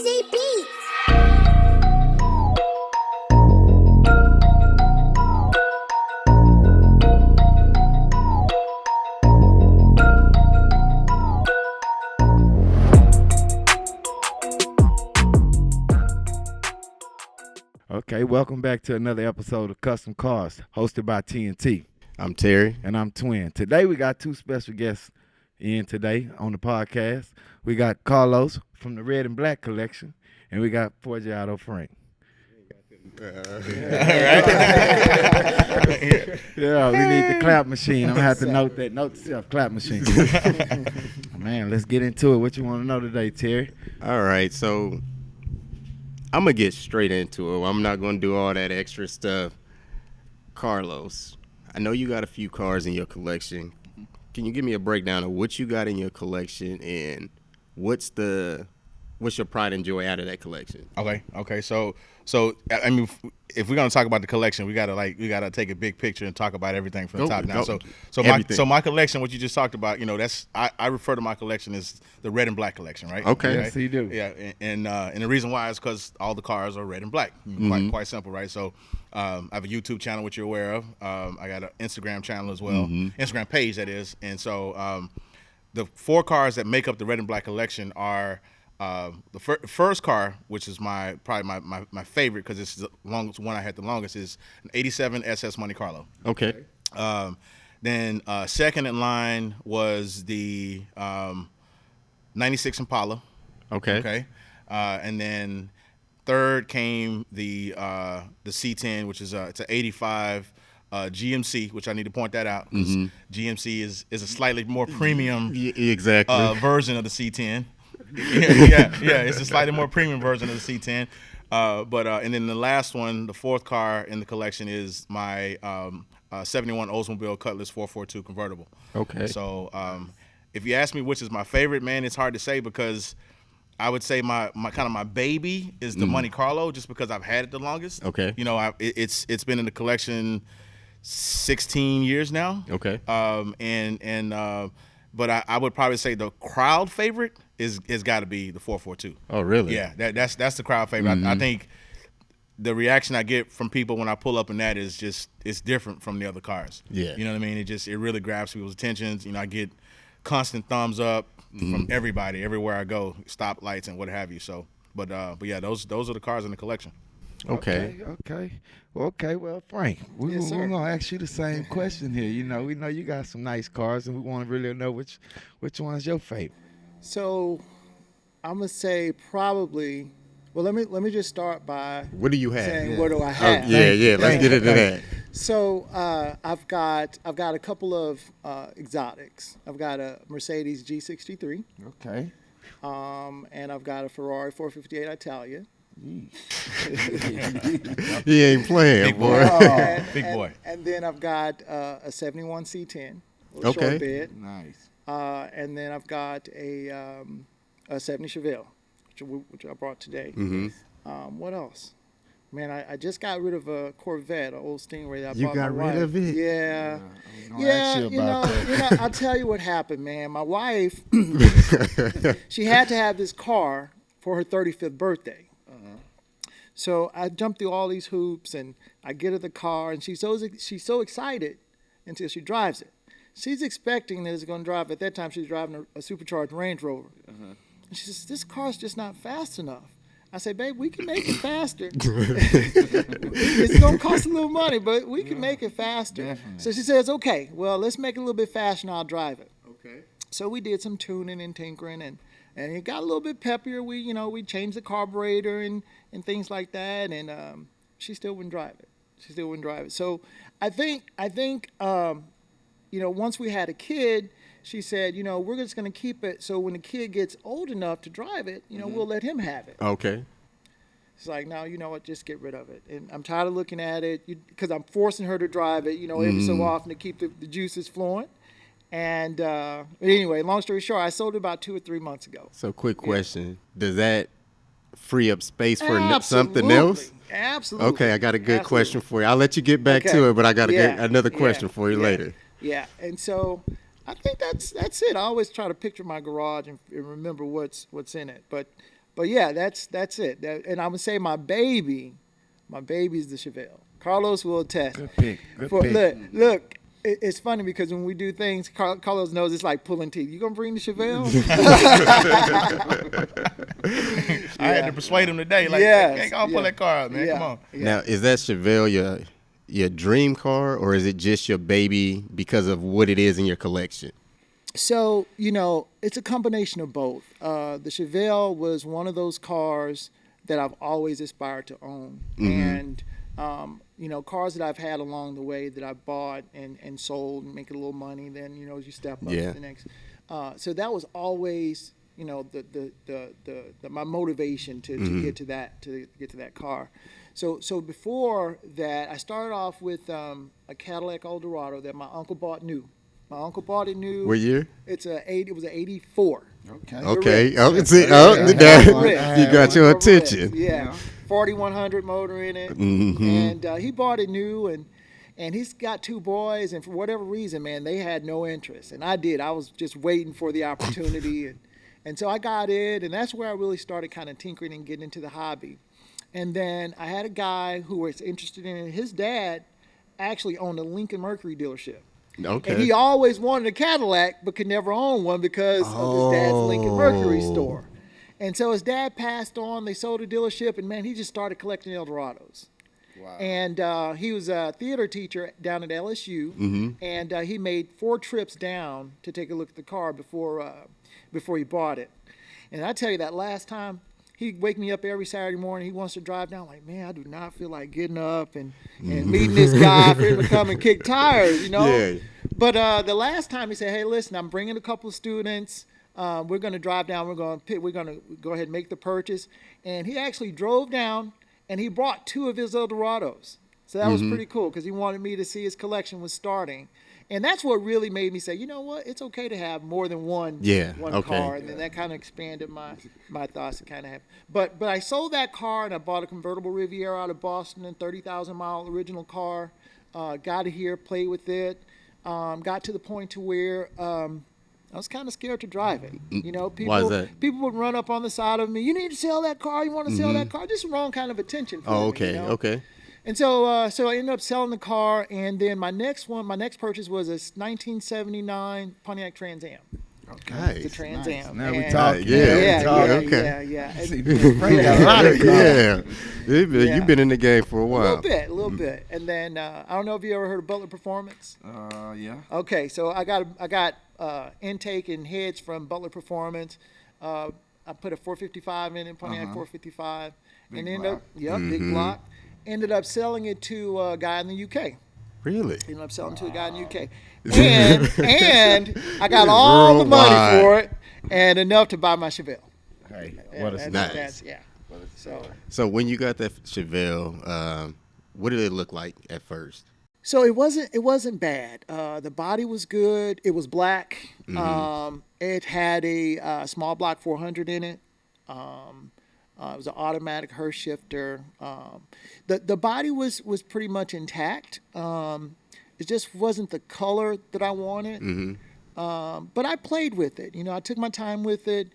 MTC Beatz. Okay, welcome back to another episode of Custom Cars, hosted by TNT. I'm Terry. And I'm Twin. Today we got two special guests in today on the podcast. We got Carlos from the Red and Black collection, and we got 4GiatoFrank. Yeah, we need the clap machine. I'm going to have to note that. Note to self, clap machine. Man, let's get into it. What you want to know today, Terry? All right, so I'm going to get straight into it. I'm not going to do all that extra stuff. Carlos, I know you got a few cars in your collection. Can you give me a breakdown of what you got in your collection and what's your pride and joy out of that collection? Okay. So I mean, if we're gonna talk about the collection, we gotta take a big picture and talk about everything from the top down. So my collection, what you just talked about, that's I refer to my collection as the red and black collection, right? Okay. Yes, you do. Yeah, and the reason why is because all the cars are red and black. Quite simple, right? So I have a YouTube channel, which you're aware of. I got an Instagram channel as well, Instagram page that is. And so the four cars that make up the red and black collection are the first car, which is probably my favorite because it's the longest one I had the longest, is an 87 SS Monte Carlo. Okay. Then second in line was the 96 Impala. Okay. And then third came the C10, which is it's an 85 GMC, which I need to point that out because GMC is a slightly more premium version of the C10. yeah, it's a slightly more premium version of the C10. And then the last one, the fourth car in the collection, is my 71 Oldsmobile Cutlass 442 convertible. Okay. So if you ask me which is my favorite, man, it's hard to say because I would say my baby is the Monte Carlo just because I've had it the longest. Okay. It's been in the collection 16 years now. Okay. But I would probably say the crowd favorite is got to be the 442. Oh, really? Yeah, that's the crowd favorite. I think the reaction I get from people when I pull up in that is just it's different from the other cars. Yeah. You know what I mean? It really grabs people's attentions. I get constant thumbs up from everybody everywhere I go, stoplights and what have you. So, but yeah, those are the cars in the collection. Okay. Well, Frank, we're going to ask you the same question here. We know you got some nice cars, and we want to really know which one's your favorite. So I'm going to say probably, well, let me just start by What do you have? saying what do I have. Let's get into that. So I've got a couple of exotics. I've got a Mercedes G63. Okay. And I've got a Ferrari 458 Italia. He ain't playing, boy. Big boy. And then I've got a 71 C10. Okay. Short bed. Nice. And then I've got a 70 Chevelle, which I brought today. What else? Man, I just got rid of a Corvette, an old Stingray that I bought my wife. You got rid of it? Yeah. Ask you about that. I'll tell you what happened, man. My wife, she had to have this car for her 35th birthday. So I jumped through all these hoops, and I get her the car, and she's so excited until she drives it. She's expecting that it's going to drive. At that time, she's driving a supercharged Range Rover. And she says, "This car's just not fast enough." I say, "Babe, we can make it faster. It's going to cost a little money, but we can make it faster." Definitely. So she says, "Okay, well, let's make it a little bit faster, and I'll drive it." Okay. So we did some tuning and tinkering, and it got a little bit peppier. We changed the carburetor and things like that, and she still wouldn't drive it. So I think once we had a kid, she said, we're just going to keep it so when the kid gets old enough to drive it, we'll let him have it. Okay. It's like, no, you know what, just get rid of it. And I'm tired of looking at it because I'm forcing her to drive it, every so often to keep the juices flowing. And anyway, long story short, I sold it about 2 or 3 months ago. So quick question. Does that free up space for Absolutely. something else? Absolutely. Okay, I got a good question for you. I'll let you get back to it, but I got another question Yeah. for you later. Yeah, and so I think that's it. I always try to picture my garage and remember what's in it. But But yeah, that's it. And I would say my baby's the Chevelle. Carlos will attest. Good pick. Good pick. Look. It's funny because when we do things, Carlos knows it's like pulling teeth. You gonna bring the Chevelle? I had to persuade him today. Like, hey, go pull that car out, man. Come on. Now, is that Chevelle your dream car, or is it just your baby because of what it is in your collection? So, it's a combination of both. The Chevelle was one of those cars that I've always aspired to own. And cars that I've had along the way that I've bought and sold and make a little money. Then as you step up to the next. So that was always my motivation to get to that car. So before that, I started off with a Cadillac Eldorado that my uncle bought new. My uncle bought it new. What year? It was an '84. Okay. You got your attention. Yeah. 4100 motor in it, and he bought it new, and he's got 2 boys, and for whatever reason, man, they had no interest, and I did. I was just waiting for the opportunity, and so I got it, and that's where I really started kind of tinkering and getting into the hobby. And then I had a guy who was interested in it. His dad actually owned a Lincoln Mercury dealership. Okay. And he always wanted a Cadillac, but could never own one because of his dad's Lincoln Mercury store. And so his dad passed on. They sold a dealership, and man, he just started collecting Eldorados. Wow. And he was a theater teacher down at LSU, and he made 4 trips down to take a look at the car before he bought it. And I tell you, that last time, he'd wake me up every Saturday morning. He wants to drive down. Like, man, I do not feel like getting up and meeting this guy for him to come and kick tires, Yeah. But the last time he said, hey, listen, I'm bringing a couple of students. We're going to drive down. We're going to go ahead and make the purchase. And he actually drove down, and he brought 2 of his Eldorados. So that was pretty cool because he wanted me to see his collection was starting. And that's what really made me say, you know what, it's okay to have more than one car. And then that kind of expanded my thoughts to kind of have. But I sold that car, and I bought a convertible Riviera out of Boston, a 30,000-mile original car. Got it here, played with it. Got to the point to where I was kind of scared to drive it. Why is that? People would run up on the side of me. You need to sell that car. You want to sell that car? Just the wrong kind of attention for me. Okay. And so I ended up selling the car, and then my next purchase was a 1979 Pontiac Trans Am. Okay. The Trans Am. Now we talking. Yeah. Frank got a lot of cars. You've been in the game for a while. A little bit. And then I don't know if you ever heard of Butler Performance. Yeah. Okay, so I got intake and heads from Butler Performance. I put a 455 in it, Pontiac 455, Big and block. Big block. Ended up selling it to a guy in the UK. Really? Ended up selling to a guy in the UK. And I got all the money for it and enough to buy my Chevelle. Hey, what a nice. So when you got that Chevelle, what did it look like at first? So it wasn't bad. The body was good. It was black. It had a small block 400 in it. It was an automatic Hurst shifter. The body was pretty much intact. It just wasn't the color that I wanted. But I played with it. I took my time with it.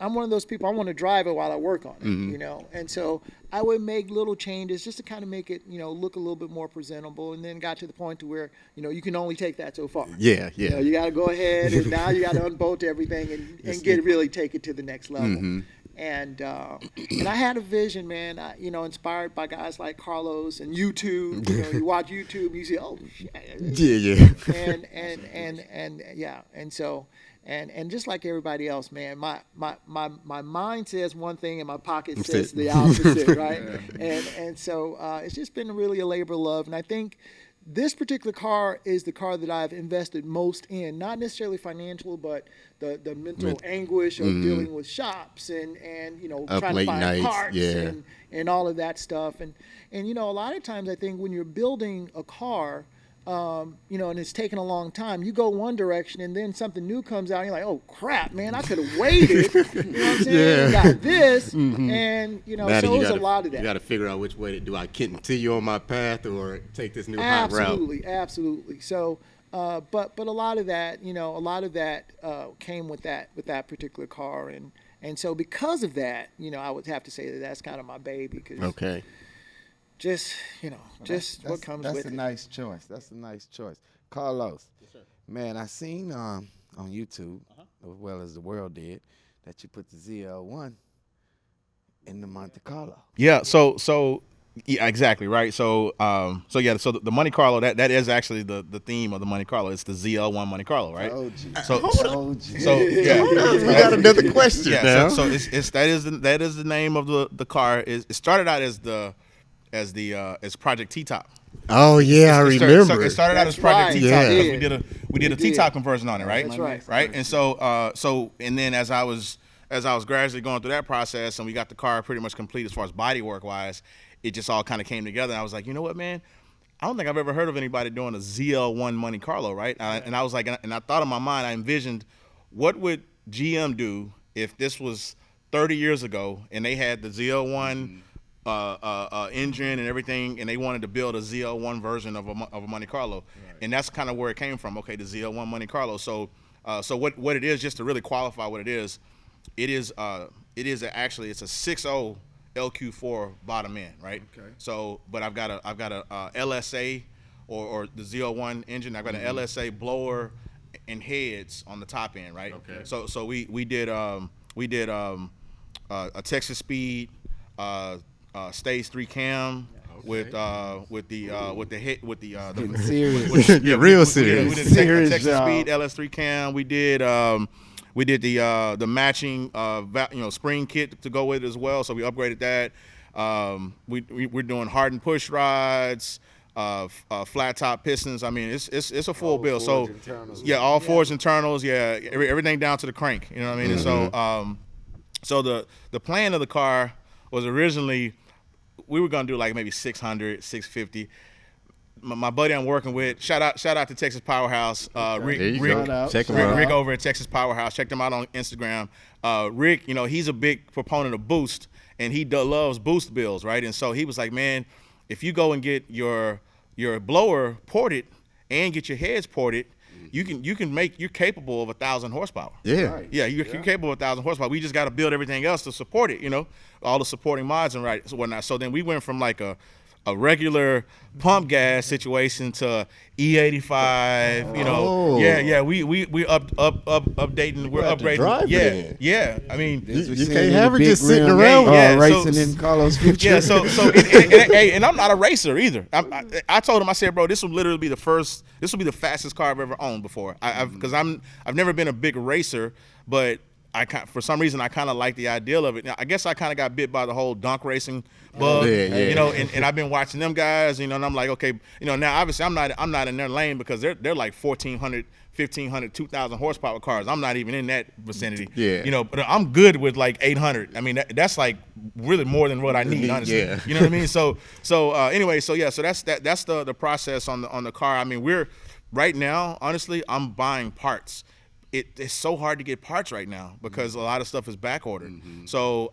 I'm one of those people, I want to drive it while I work on it, And so I would make little changes just to kind of make it, look a little bit more presentable, and then got to the point to where, you can only take that so far. Yeah. You got to go ahead, and now you got to unbolt everything and really take it to the next level. And I had a vision, man, inspired by guys like Carlos and YouTube. You watch YouTube, you see, oh, shit. And just like everybody else, man, my mind says one thing and my pocket says the opposite, right? And so it's just been really a labor of love. And I think this particular car is the car that I've invested most in, not necessarily financial, but the mental anguish of dealing with shops and trying to find parts and all of that stuff. And a lot of times I think when you're building a car, and it's taken a long time, you go one direction and then something new comes out and you're like, oh crap, man, I could have waited. You know what I'm saying? Got this. And so it's a lot of that. You got to figure out which way do I continue on my path or take this new hot route. Absolutely. So but a lot of that, came with that particular car, and And so because of that, I would have to say that that's kind of my baby. Cause Okay. just, what comes with That's a it. nice choice. That's a nice choice. Carlos, man, I seen on YouTube, as well as the world did, that you put the ZL1 in the Monte Carlo. Yeah. So yeah, exactly right. So so the Monte Carlo that is actually the theme of the Monte Carlo. It's the ZL1 Monte Carlo, right? Told you. So So yeah. We got another question now. So that is the name of the car. It started out as Project T-Top. Oh yeah, I remember. It started out as Project That's T-Top right. because we did a T-Top conversion on it, right? That's right. Right. And so and then as I was gradually going through that process and we got the car pretty much complete as far as body work wise, it just all kind of came together. And I was like, you know what, man? I don't think I've ever heard of anybody doing a ZL1 Monte Carlo, right? And I was like, and I thought in my mind, I envisioned, what would GM do if this was 30 years ago and they had the ZL1 engine and everything, and they wanted to build a ZL1 version of a Monte Carlo, right. And that's kind of where it came from. Okay, the ZL1 Monte Carlo. So what it is, just to really qualify what it is actually it's a 6.0 LQ4 bottom end, right? Okay. So, but I've got a LSA or the ZL1 engine. I've got an LSA blower and heads on the top end, right? Okay. So we did a Texas Speed stage 3 cam. Okay. With the serious. Real serious. We did a Texas Speed LS3 cam. We did the matching spring kit to go with it as well. So we upgraded that. We're doing hardened push rods, flat top pistons. I mean, it's a full build. So yeah, all forged internals. Yeah, everything down to the crank. You know what I mean? Mm-hmm. And so the plan of the car was originally we were gonna do like maybe 600, 650. My buddy I'm working with, shout out to Texas Powerhouse, Rick over at Texas Powerhouse. Check them out on Instagram. Rick, he's a big proponent of Boost, and he loves Boost builds, right? And so he was like, man, if you go and get your blower ported and get your heads ported, you're capable of 1,000 horsepower. Yeah, right. Yeah, you're capable of 1,000 horsepower. We just got to build everything else to support it, all the supporting mods and whatnot. So then we went from like a regular pump gas situation to E85, we updating, we're upgrading. Yeah. I mean, you can't have her just sitting around racing in Carlos' future. Yeah, and I'm not a racer either. I told him, I said, bro, this will literally be the fastest car I've ever owned before. Because I've never been a big racer, but for some reason I kind of like the ideal of it. Now, I guess I kind of got bit by the whole dunk racing bug, and I've been watching them guys, and I'm like, okay, now obviously I'm not in their lane because they're like 1,400, 1,500, 2,000 horsepower cars. I'm not even in that vicinity. Yeah. But I'm good with like 800. I mean, that's like really more than what I need, honestly. Yeah. You know what I mean? So that's the process on the car. I mean, we're right now, honestly, I'm buying parts. It's so hard to get parts right now because a lot of stuff is back ordered. Mm-hmm. So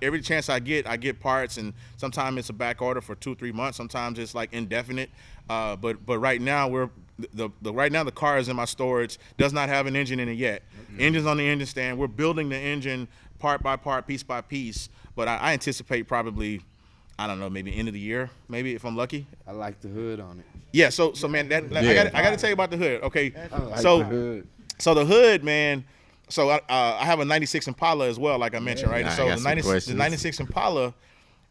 every chance I get parts, and sometimes it's a back order for 2-3 months. Sometimes it's like indefinite. But right now the car is in my storage. Does not have an engine in it yet. Mm-hmm. Engine's on the engine stand. We're building the engine part by part, piece by piece. But I anticipate probably, I don't know, maybe end of the year, maybe if I'm lucky. I like the hood on it. Yeah. So man, I got to tell you about the hood. Okay. I like the hood. So the hood, man. So I have a '96 Impala as well, like I mentioned, right? So the '96 Impala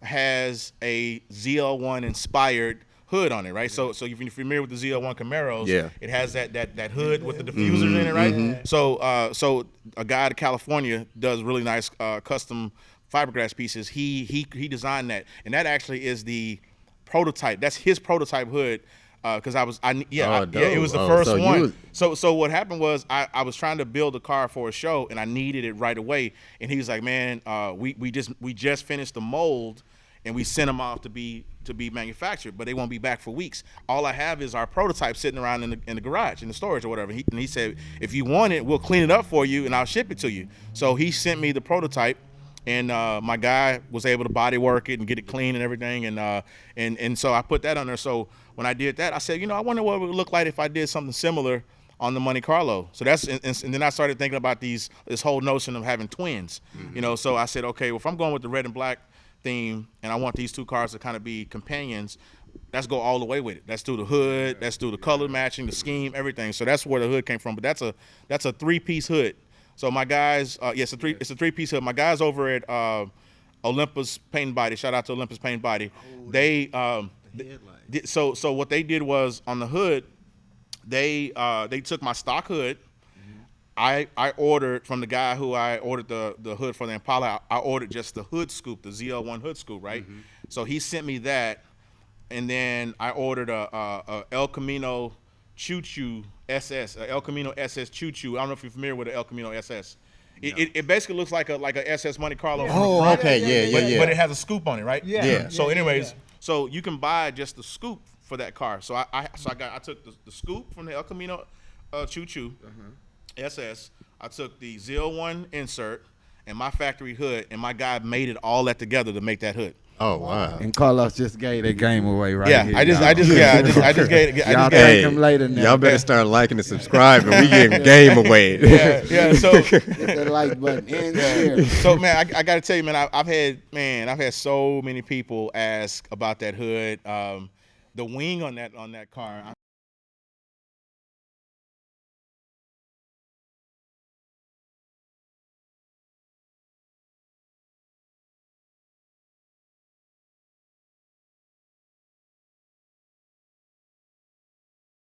has a ZL1 inspired hood on it, right? So if you're familiar with the ZL1 Camaros, it has that hood with the diffusers in it, right? Mm-hmm. So a guy out of California does really nice custom fiberglass pieces. He designed that, and that actually is the prototype. That's his prototype hood. Because it was the first one. So what happened was I was trying to build a car for a show and I needed it right away. And he was like, man, we just finished the mold and we sent them off to be manufactured, but they won't be back for weeks. All I have is our prototype sitting around in the garage, in the storage or whatever. And he said, if you want it, we'll clean it up for you and I'll ship it to you. So he sent me the prototype. And my guy was able to body work it and get it clean and everything, and so I put that on there. So when I did that, I said, I wonder what it would look like if I did something similar on the Monte Carlo. So that's and then I started thinking about this whole notion of having twins. You know, so I said, okay, well, if I'm going with the red and black theme, and I want these two cars to kind of be companions, let's go all the way with it. Let's do the hood, let's do the color matching, the scheme, everything. So that's where the hood came from. But that's a 3-piece hood. So my guys, it's a 3-piece hood. My guys over at Olympus Paint and Body, shout out to Olympus Paint and Body. They so what they did was on the hood, they took my stock hood. I ordered from the guy who I ordered the hood for the Impala. I ordered just the hood scoop, the ZL1 hood scoop, right? So he sent me that, and then I ordered a El Camino Choo Choo SS, a El Camino SS Choo Choo. I don't know if you're familiar with the El Camino SS. It basically looks like a SS Monte Carlo. Oh, okay, yeah. But it has a scoop on it, right? Yeah. So anyways, so you can buy just the scoop for that car. So I took the scoop from the El Camino Choo Choo SS. I took the ZL1 insert and my factory hood, and my guy made it all that together to make that hood. Oh wow! And Carlos just gave that game away right Yeah, here. I just gave. Y'all thank him later now. Y'all better start liking and subscribing. We getting game away. Yeah. So Hit that like button and share. So man, I got to tell you, man, I've had so many people ask about that hood. The wing on that car,